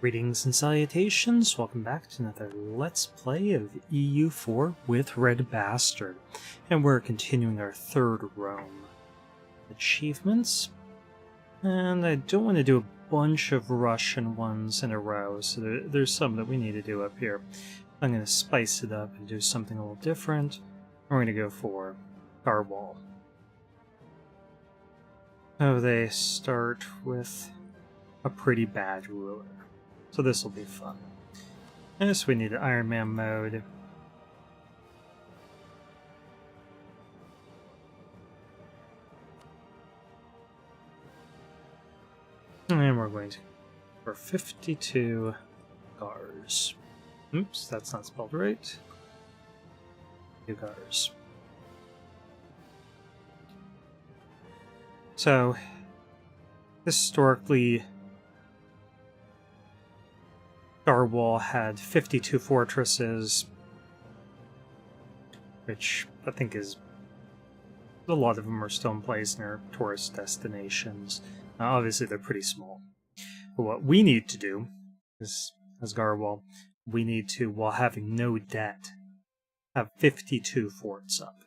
Greetings and salutations, welcome back to another Let's Play of EU4 with RedBstrd. And we're continuing our third Rome achievements. And I don't want to do a bunch of Russian ones in a row, so there's some that we need to do up here. I'm going to spice it up and do something a little different. We're going to go for Garhwal. So they start with a pretty bad ruler. So this will be fun. Yes, we need Iron Man mode. And we're going to for 52 Garhs. Oops, that's not spelled right. 2 Garhs. So, historically, Garhwal had 52 fortresses, which I think is a lot of them are still in place and are tourist destinations. Obviously, they're pretty small. But what we need to do is, as Garhwal, we need to, while having no debt, have 52 forts up.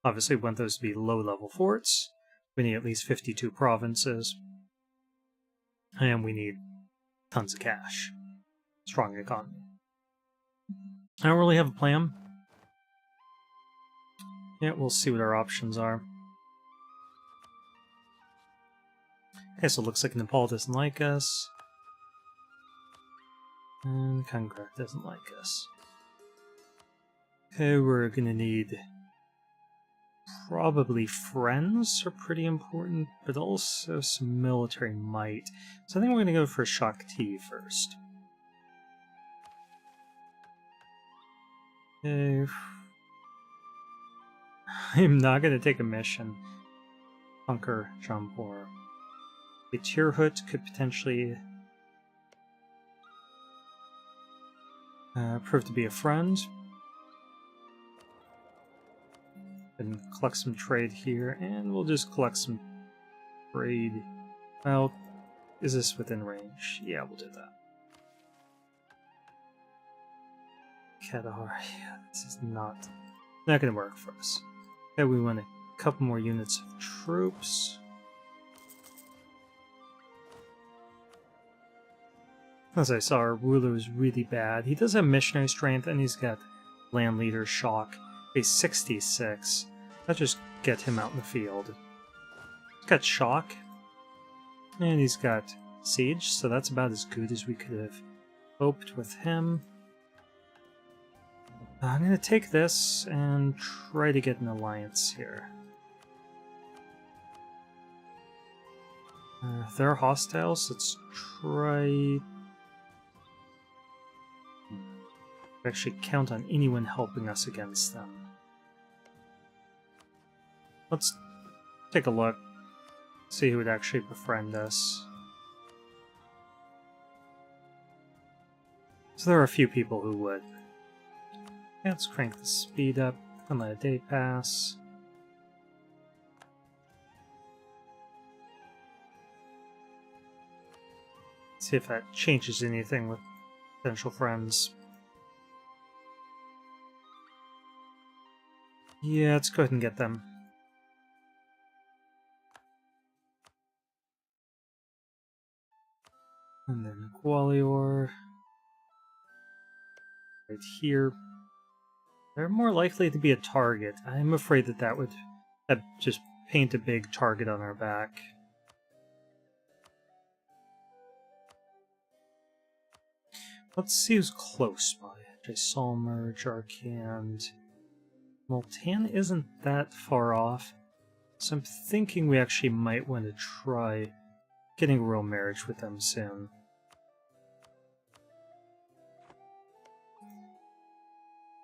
Obviously, we want those to be low-level forts. We need at least 52 provinces. And we need tons of cash. Strong economy. I don't really have a plan. Yeah, we'll see what our options are. Okay, so it looks like Nepal doesn't like us. And Congress doesn't like us. Okay, we're gonna need... Probably friends are pretty important, but also some military might. So I think we're gonna go for Shakti first. Okay. I'm not going to take a mission. Conquer Jampur. A Tirhut could potentially prove to be a friend. And collect some trade here, and we'll just collect some trade. Well, is this within range? Yeah, we'll do that. Kadar, yeah, this is not going to work for us. Okay, we want a couple more units of troops. As I saw, our ruler is really bad. He does have missionary strength, and he's got land leader shock. A 66. Let's just get him out in the field. He's got shock, and he's got siege, so that's about as good as we could have hoped with him. I'm going to take this and try to get an alliance here. They're hostiles, let's try... actually count on anyone helping us against them. Let's take a look, see who would actually befriend us. So there are a few people who would. Let's crank the speed up and let a day pass. See if that changes anything with potential friends. Yeah, let's go ahead and get them. And then Gwalior. Right here. They're more likely to be a target. I'm afraid that that would just paint a big target on our back. Let's see who's close by. Jaisalmer, Jharkhand. Multan isn't that far off, so I'm thinking we actually might want to try getting a real marriage with them soon.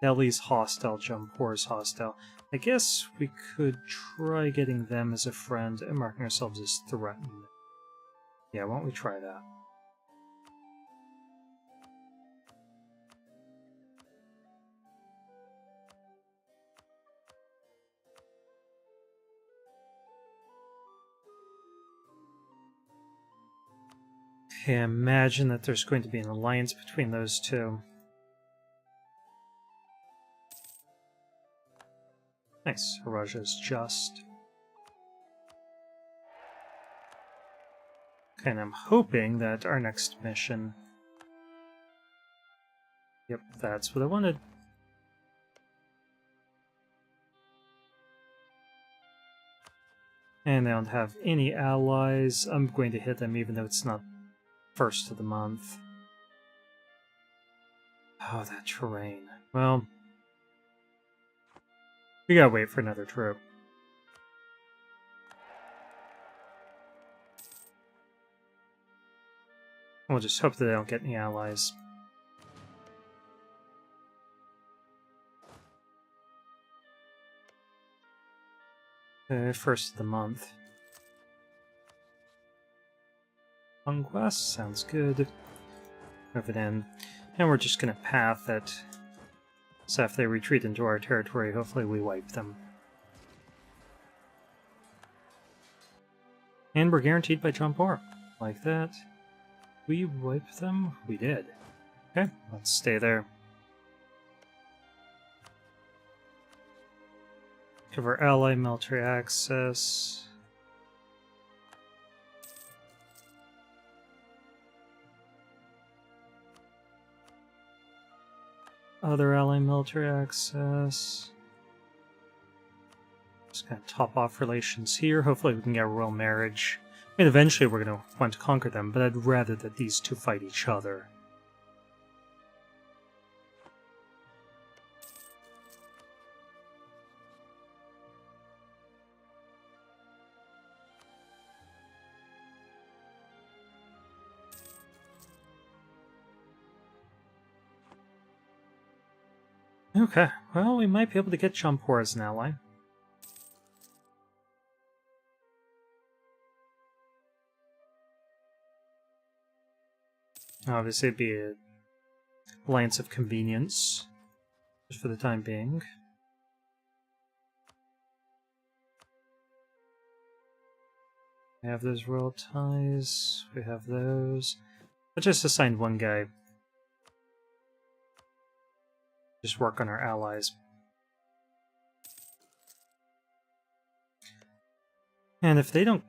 Delhi's hostile, Jampur's hostile. I guess we could try getting them as a friend and marking ourselves as threatened. Yeah, why don't we try that? Okay, imagine that there's going to be an alliance between those two. Nice, Raja's just. Okay, and I'm hoping that our next mission... Yep, that's what I wanted. And they don't have any allies. I'm going to hit them even though it's not first of the month. Oh, that terrain. Well, we gotta wait for another troop. We'll just hope that they don't get any allies. First of the month. Conquest, sounds good. Move it in. And we're just gonna path it. So if they retreat into our territory, hopefully we wipe them. And we're guaranteed by Jump Or. Like that. We wipe them? We did. Okay, let's stay there. Give our ally military access. Other ally military access. Just gonna top off relations here. Hopefully we can get a royal marriage. I mean, eventually we're gonna want to conquer them, but I'd rather that these two fight each other. Okay, well, we might be able to get Jump Or as an ally. Obviously, it'd be a alliance of convenience, just for the time being. We have those royal ties, we have those. I just assigned one guy. Just work on our allies. And if they don't...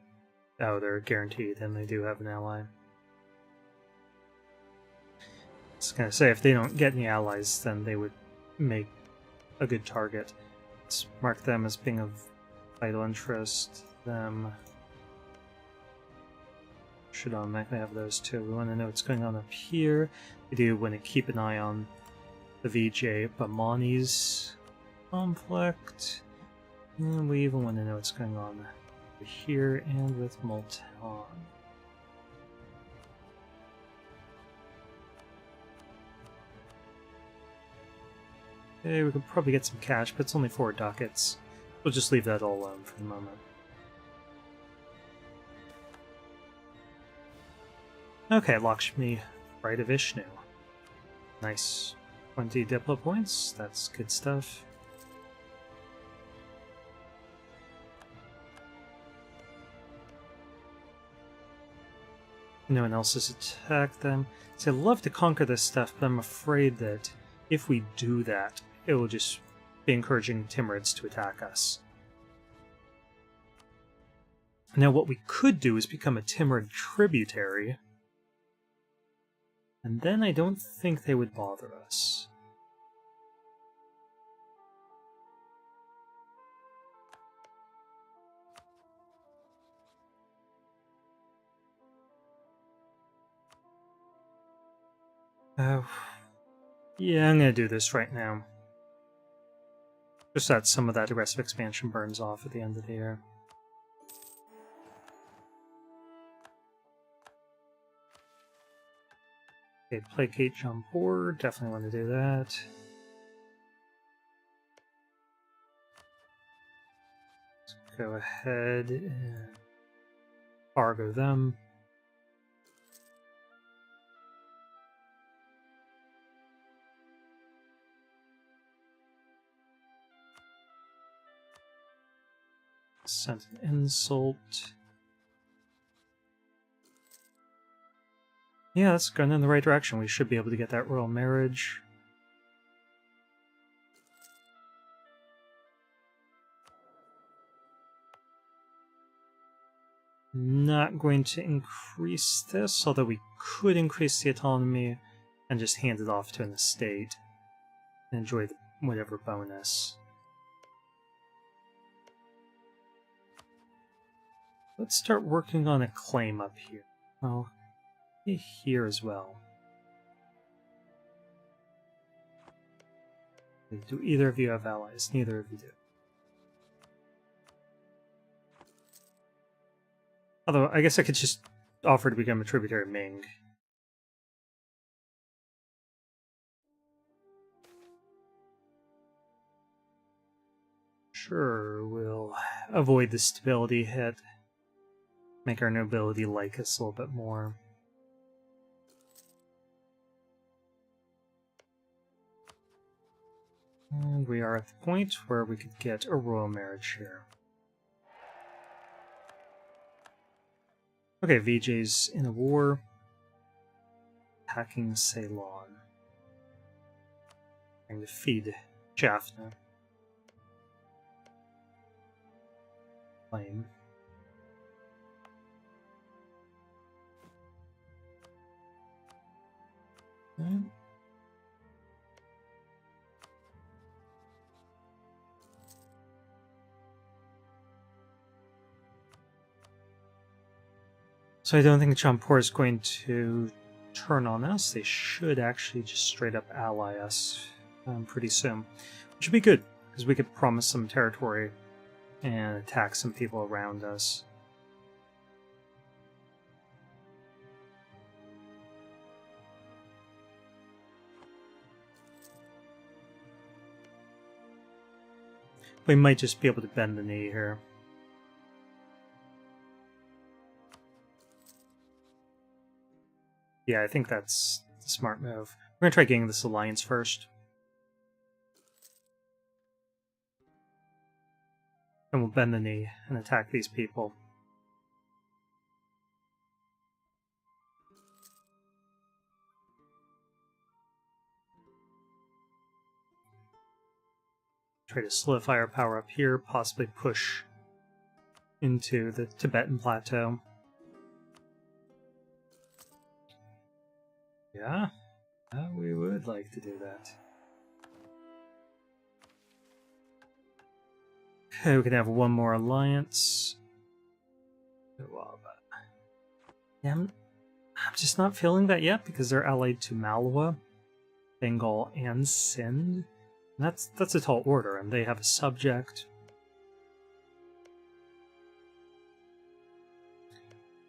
Oh, they're guaranteed, then they do have an ally. I was gonna say, if they don't get any allies, then they would make a good target. Let's mark them as being of vital interest. Them... Should automatically have those two. We want to know what's going on up here. We do want to keep an eye on the VJ Bamani's conflict. And we even want to know what's going on over here and with Multan. Okay, we could probably get some cash, but it's only 4 ducats. We'll just leave that all alone for the moment. Okay, Lakshmi, Bride of Vishnu. Nice. 20 Diplo points, that's good stuff. No one else has attacked them. So I'd love to conquer this stuff, but I'm afraid that if we do that, it will just be encouraging Timurids to attack us. Now what we could do is become a Timurid tributary, and then I don't think they would bother us. Yeah, I'm gonna do this right now. Just that some of that aggressive expansion burns off at the end of the year. Okay, placate Jump Or, definitely want to do that. Let's go ahead and embargo them. Sent an insult. Yeah, that's going in the right direction. We should be able to get that royal marriage. Not going to increase this, although we could increase the autonomy and just hand it off to an estate and enjoy whatever bonus. Let's start working on a claim up here. Well, here as well. Do either of you have allies? Neither of you do. Although, I guess I could just offer to become a tributary Ming. Sure, we'll avoid the stability hit. Make our nobility like us a little bit more. And we are at the point where we could get a royal marriage here. Okay, VJ's in a war. Attacking Ceylon. Trying to feed Jaffna. Claim. Okay. So I don't think Champur is going to turn on us. They should actually just straight up ally us pretty soon. Which would be good, because we could promise some territory and attack some people around us. We might just be able to bend the knee here. Yeah, I think that's the smart move. We're going to try getting this alliance first. And we'll bend the knee and attack these people. Try to solidify our power up here, possibly push into the Tibetan plateau. Yeah, we would like to do that. Okay, we can have one more alliance. Yeah, I'm just not feeling that yet because they're allied to Malwa, Bengal, and Sindh. And that's a tall order, and they have a subject.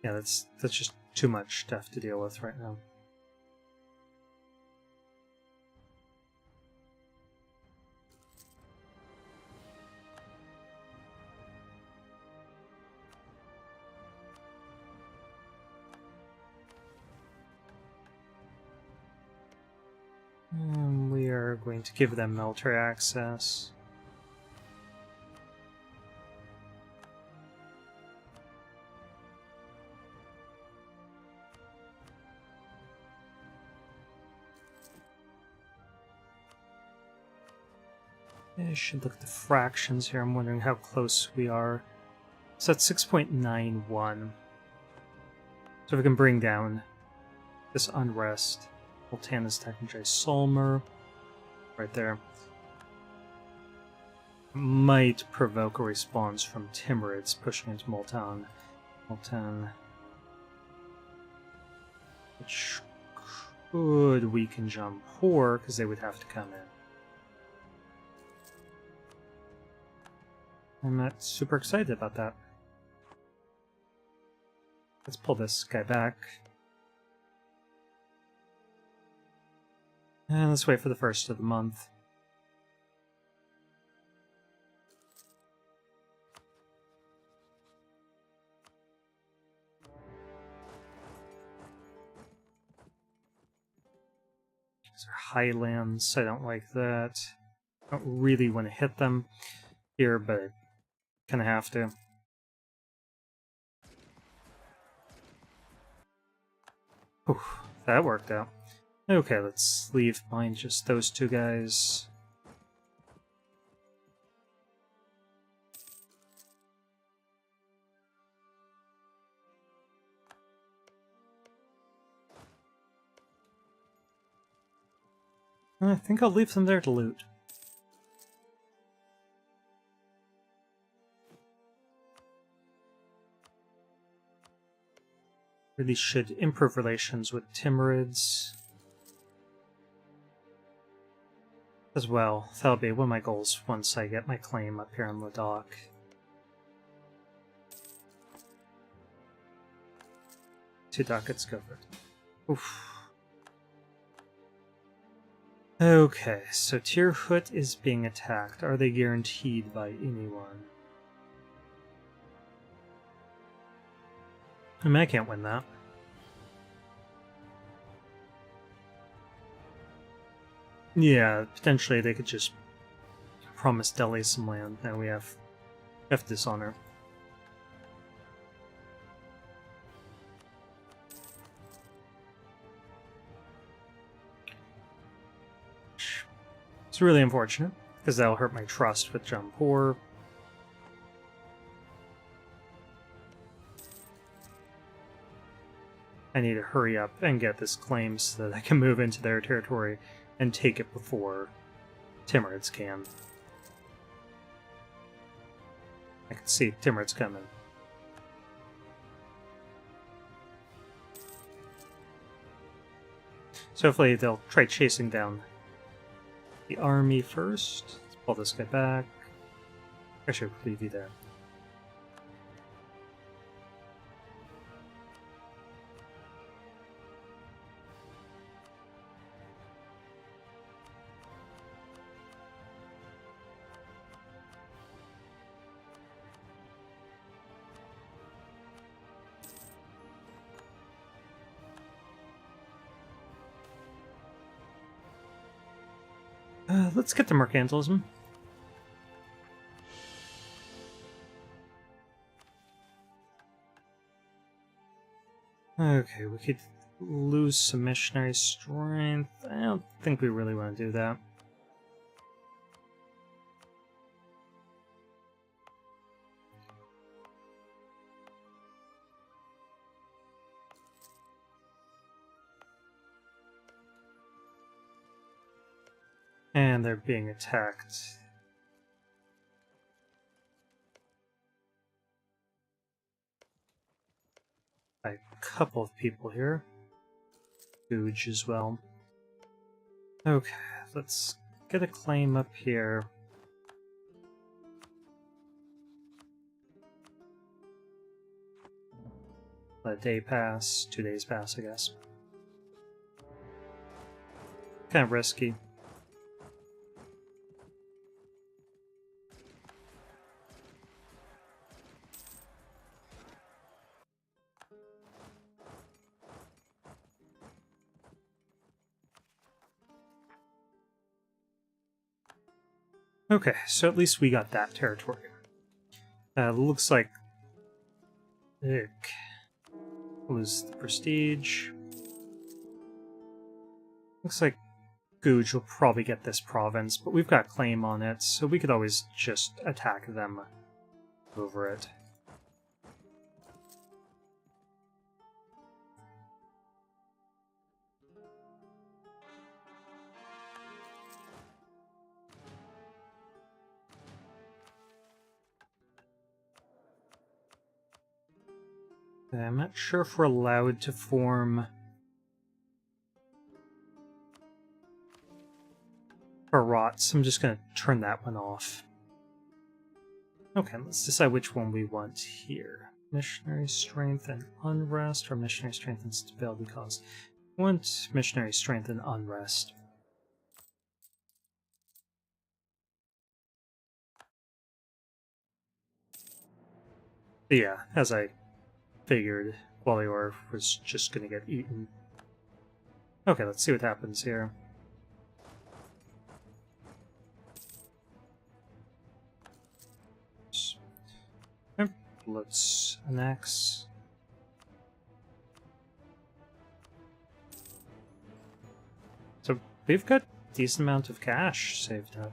Yeah, that's just too much stuff to deal with right now. And we are going to give them military access. I should look at the fractions here. I'm wondering how close we are. So that's 6.91. So if we can bring down this unrest. Voltana's Technojai Solmer. Right there. Might provoke a response from Timurids pushing into Multan. Which could weaken Jampur, because they would have to come in. I'm not super excited about that. Let's pull this guy back. And let's wait for the first of the month. These are highlands, I don't like that. I don't really want to hit them here, but I kind of have to. Oof. That worked out. Okay, let's leave behind just those two guys. I think I'll leave them there to loot. Really should improve relations with Timurids as well. That'll be one of my goals once I get my claim up here in Ladakh. Two ducats covered. Oof. Okay, so Tirhut is being attacked. Are they guaranteed by anyone? I mean, I can't win that. Yeah, potentially they could just promise Delhi some land, and we have dishonor. It's really unfortunate, because that'll hurt my trust with Jampur. I need to hurry up and get this claim so that I can move into their territory and take it before Timurids can. I can see Timurids coming. So hopefully they'll try chasing down the army first. Let's pull this guy back. I should leave you there. Let's get to mercantilism. Okay, we could lose some missionary strength. I don't think we really want to do that. And they're being attacked. By a couple of people here. Googe as well. Okay, let's get a claim up here. Let a day pass, 2 days pass, I guess. Kind of risky. Okay, so at least we got that territory. Looks like... lose the prestige. Looks like Googe will probably get this province, but we've got claim on it, so we could always just attack them over it. I'm not sure if we're allowed to form Barats. I'm just going to turn that one off. Okay, let's decide which one we want here. Missionary strength and unrest, or missionary strength and stability cause? I want missionary strength and unrest. Yeah, as I figured, Gwalior was just going to get eaten. Okay, let's see what happens here. Let's annex. we've got a decent amount of cash saved up.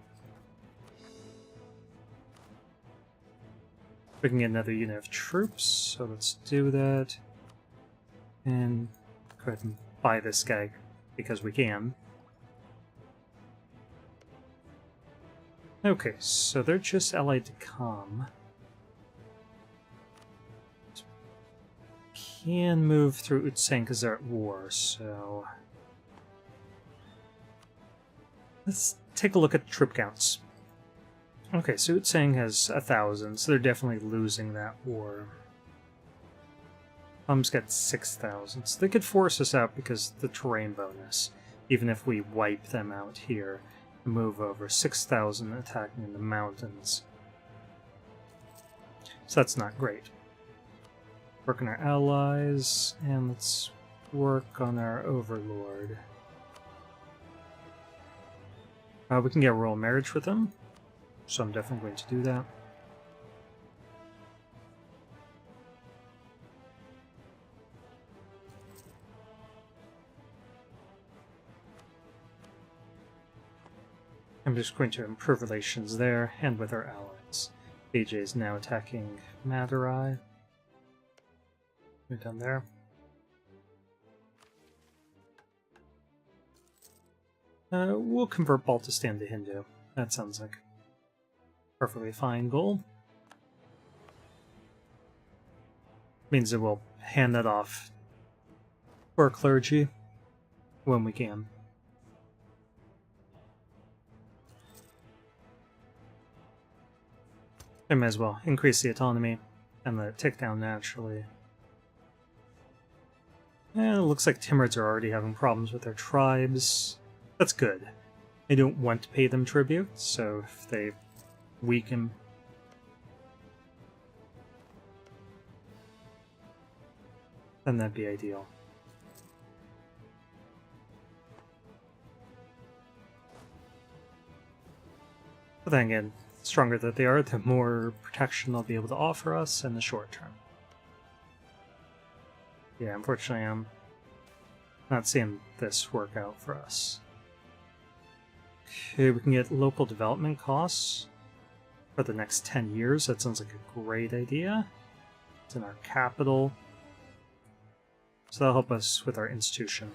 We can get another unit of troops, so let's do that. And go ahead and buy this guy because we can. Okay, so they're just allied to Com. Can move through Utseng because they're at war, so let's take a look at the troop counts. Okay, so Utseng has 1,000, so they're definitely losing that war. Com's got 6,000, so they could force us out because of the terrain bonus, even if we wipe them out here and move over. 6,000 attacking in the mountains. So that's not great. Work on our allies, and let's work on our overlord. We can get royal marriage with them, so I'm definitely going to do that. I'm just going to improve relations there and with our allies. AJ is now attacking Madurai. We're done there. We'll convert Baltistan to Hindu. That sounds like a perfectly fine goal. Means that we'll hand that off to our clergy when we can. I might as well increase the autonomy and let it tick down naturally. And it looks like Timurids are already having problems with their tribes. That's good. I don't want to pay them tribute, so if they weaken, then that'd be ideal. But then again, the stronger that they are, the more protection they'll be able to offer us in the short term. Yeah, unfortunately, I'm not seeing this work out for us. Okay, we can get local development costs for the next 10 years. That sounds like a great idea. It's in our capital. So that'll help us with our institution.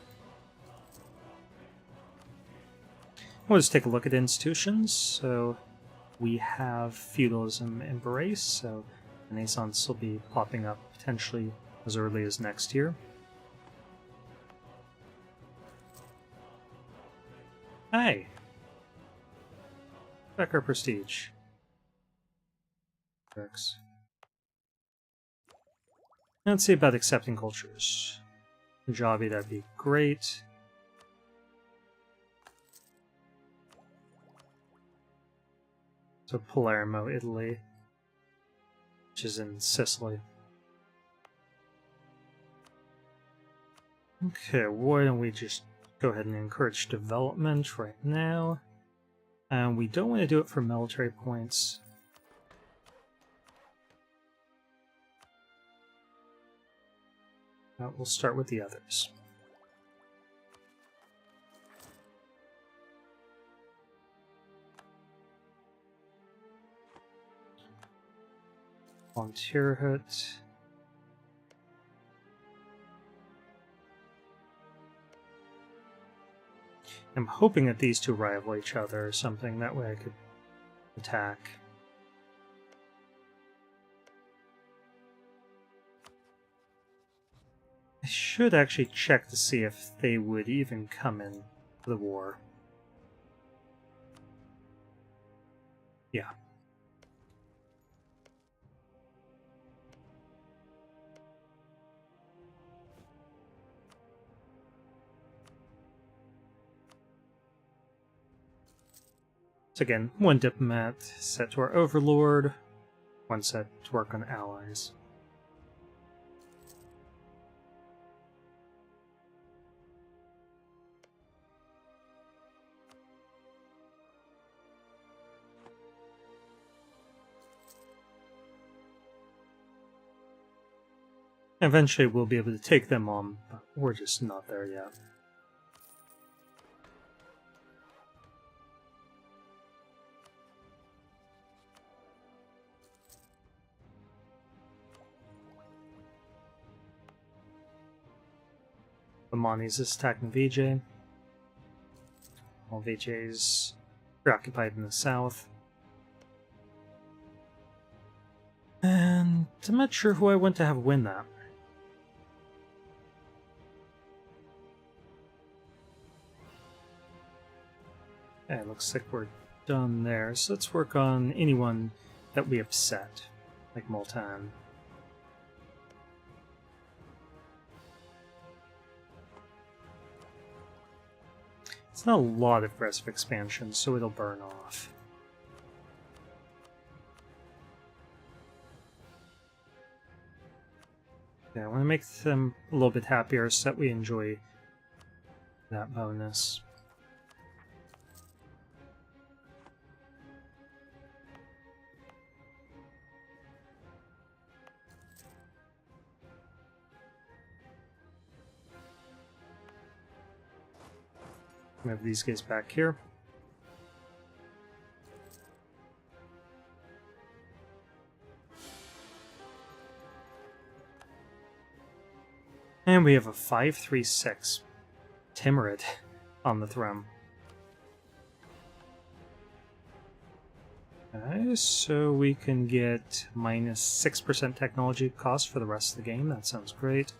We'll just take a look at institutions. So we have feudalism embrace, so Renaissance will be popping up potentially as early as next year. Hey! Back our prestige. Works. Let's see about accepting cultures. Punjabi, that'd be great. So Palermo, Italy, which is in Sicily. Okay, why don't we just go ahead and encourage development right now. And we don't want to do it for military points. We'll start with the others. Volunteerhood. I'm hoping that these two rival each other or something, that way I could attack. I should actually check to see if they would even come in to the war. Yeah. So again, one diplomat set to our overlord, one set to work on allies. Eventually we'll be able to take them on, but we're just not there yet. Bamani's is attacking VJ. All VJ's preoccupied in the south. And I'm not sure who I want to have win that. Okay, looks like we're done there. So let's work on anyone that we upset, like Multan. It's not a lot of aggressive expansion, so it'll burn off. Yeah, I want to make them a little bit happier so that we enjoy that bonus. Move these guys back here. And we have a 5-3-6 Timurid on the throne. Okay, so we can get minus 6% technology cost for the rest of the game. That sounds great.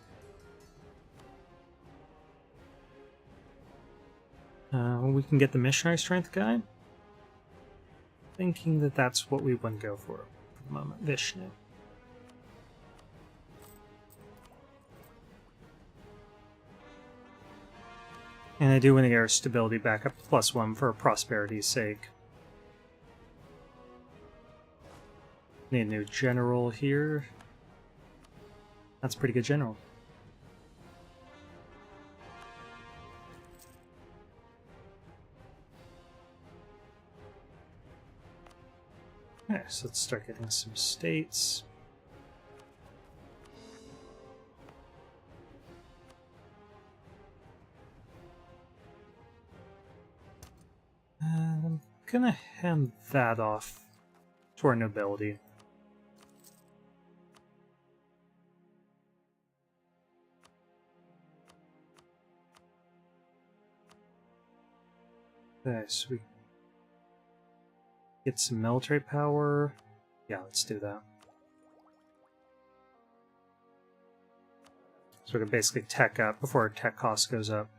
We can get the missionary strength guy. Thinking that that's what we want to go for the moment. Vishnu. And I do want to get our stability back up to +1 for prosperity's sake. Need a new general here. That's a pretty good general. Okay, so let's start getting some states. And I'm gonna hand that off to our nobility. Okay, so we get some military power. Yeah, let's do that. So we can basically tech up before our tech cost goes up.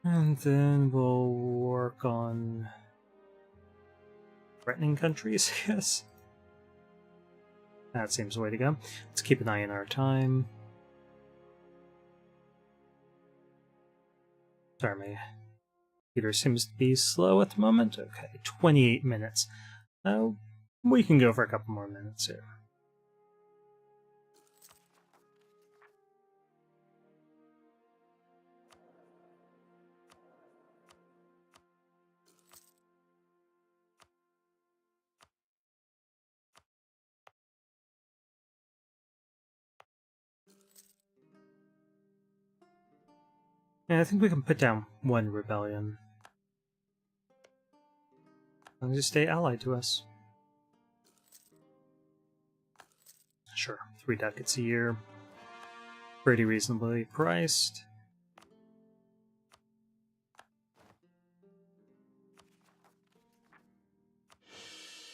And then we'll work on threatening countries, I guess. That seems the way to go. Let's keep an eye on our time. Sorry, my computer seems to be slow at the moment. Okay, 28 minutes. We can go for a couple more minutes here. Yeah, I think we can put down one rebellion. And just stay allied to us. Sure, 3 ducats a year. Pretty reasonably priced.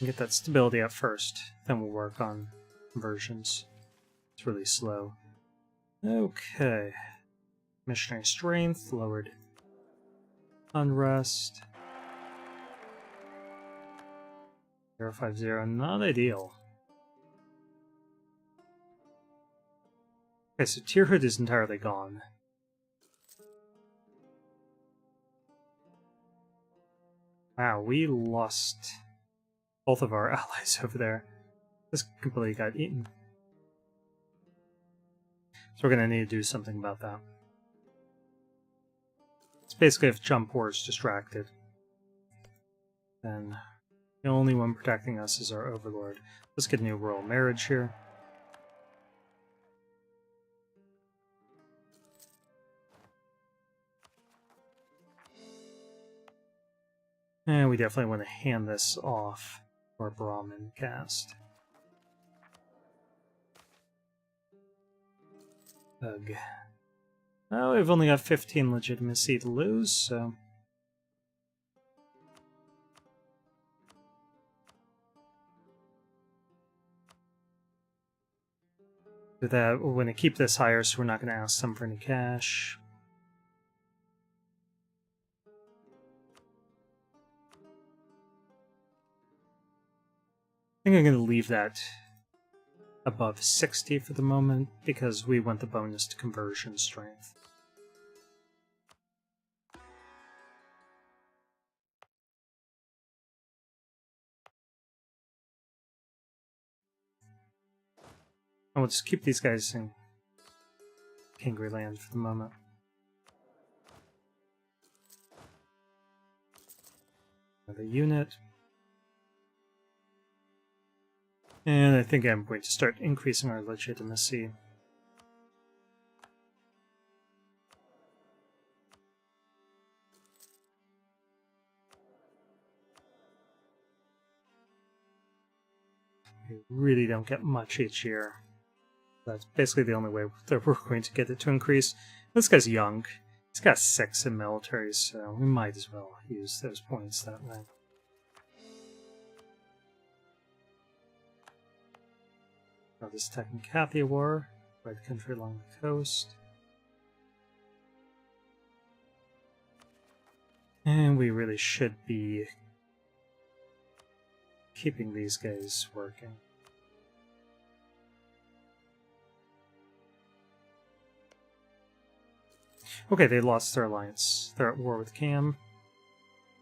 Get that stability up first, then we'll work on conversions. It's really slow. Okay. Missionary strength, lowered unrest. 050, not ideal. Okay, so tierhood is entirely gone. Wow, we lost both of our allies over there. This completely got eaten. So we're going to need to do something about that. It's basically if Jampur is distracted, then the only one protecting us is our overlord. Let's get a new royal marriage here. And we definitely want to hand this off for Brahmin caste. Ugh. Oh, we've only got 15 legitimacy to lose, so... With that, we're going to keep this higher, so we're not going to ask them for any cash. I think I'm going to leave that above 60 for the moment, because we want the bonus to conversion strength. And we'll just keep these guys in Kangry Land for the moment. Another unit. And I think I'm going to start increasing our legitimacy. We really don't get much each year. That's basically the only way that we're going to get it to increase. This guy's young. He's got 6 in military, so we might as well use those points that way. Now this attacking Cathia War, by the country along the coast. And we really should be keeping these guys working. Okay, they lost their alliance. They're at war with Cam.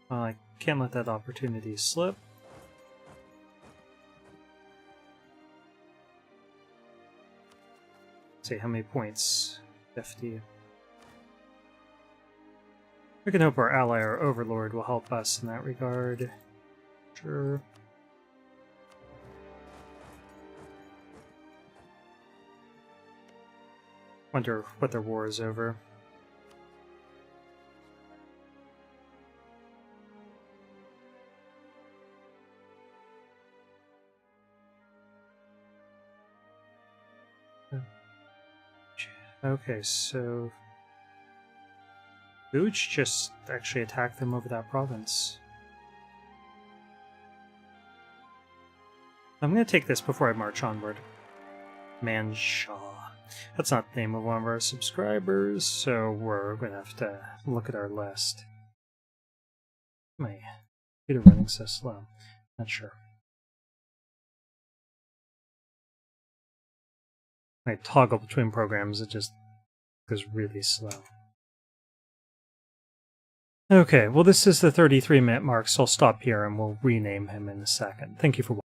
I can't let that opportunity slip. Let's see, how many points? 50. We can hope our ally or overlord will help us in that regard. Sure. Wonder what their war is over. Okay, so Booch just actually attacked them over that province. I'm going to take this before I march onward. Manshaw. That's not the name of one of our subscribers, so we're going to have to look at our list. My computer running so slow. Not sure. I toggle between programs, it just goes really slow. Okay, well this is the 33-minute mark, so I'll stop here and we'll rename him in a second. Thank you for watching.